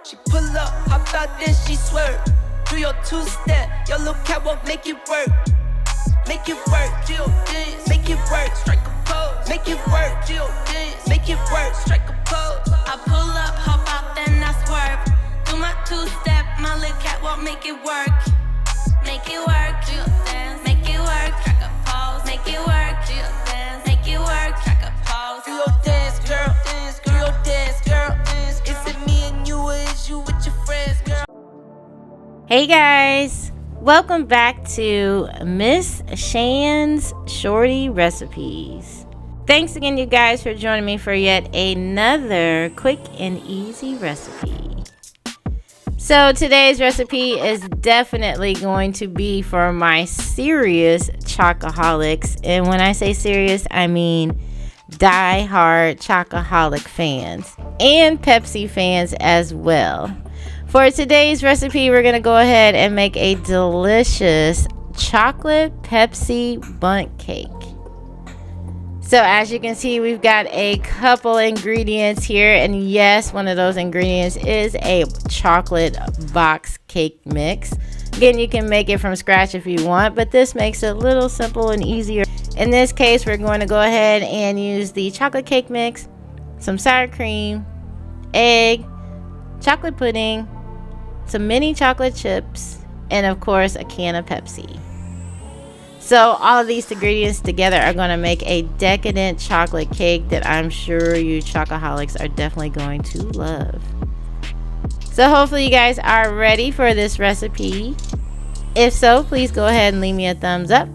She pull up, hop out, then she swerve. Do your two-step, your little catwalk, make it work. Make it work, Jill dance, make it work, strike a pose. Make it work, Jill dance, make it work, strike a pose. I pull up, hop out, then I swerve. Do my two-step, my little catwalk, make it work. Make it work, Jill dance, make it work, strike a pose. Make it work, Jill dance, make it work, strike a pose. Do your dance, girl, dance, do your dance, girl, dance. Is it me and you, or is you with your friends, girl? Hey guys, welcome back to Miss Shan's Shorty Recipes. Thanks again, you guys, for joining me for yet another quick and easy recipe. So today's recipe is definitely going to be for my serious chocoholics. And when I say serious, I mean die-hard chocoholic fans and Pepsi fans as well. For today's recipe, we're going to go ahead and make a delicious chocolate Pepsi Bundt cake. So as you can see, we've got a couple ingredients here, and yes, one of those ingredients is a chocolate box cake mix. Again, you can make it from scratch if you want, but this makes it a little simple and easier. In this case, we're going to go ahead and use the chocolate cake mix, some sour cream, egg, chocolate pudding, some mini chocolate chips, and of course a can of Pepsi. So all of these ingredients together are going to make a decadent chocolate cake that I'm sure you chocoholics are definitely going to love. So hopefully you guys are ready for this recipe. If so, please go ahead and leave me a thumbs up.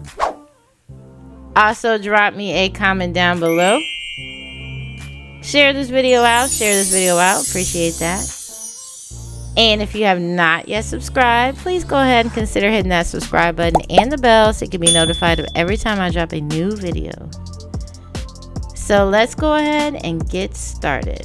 Also drop me a comment down below. Share this video out. Appreciate that. And if you have not yet subscribed, please go ahead and consider hitting that subscribe button and the bell so you can be notified of every time I drop a new video. So let's go ahead and get started.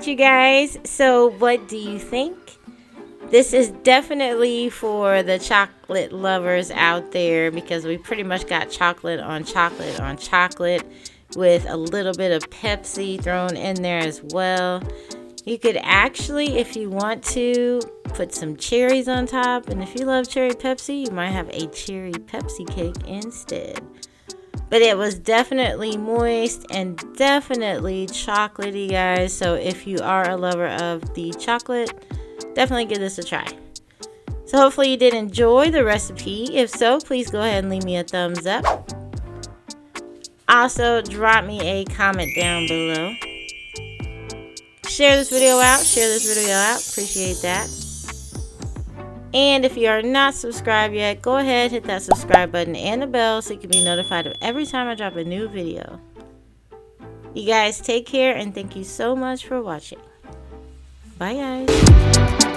right, you guys. So what do you think? This is definitely for the chocolate lovers out there, because we pretty much got chocolate on chocolate on chocolate with a little bit of Pepsi thrown in there as well. You could actually, if you want to, put some cherries on top. And if you love cherry Pepsi, you might have a cherry Pepsi cake instead. But it was definitely moist and definitely chocolatey, guys. So if you are a lover of the chocolate, definitely give this a try. So hopefully you did enjoy the recipe. If so, please go ahead and leave me a thumbs up. Also, drop me a comment down below. Share this video out. Appreciate that. And if you are not subscribed yet, go ahead, hit that subscribe button and the bell so you can be notified of every time I drop a new video. You guys take care, and thank you so much for watching. Bye, guys.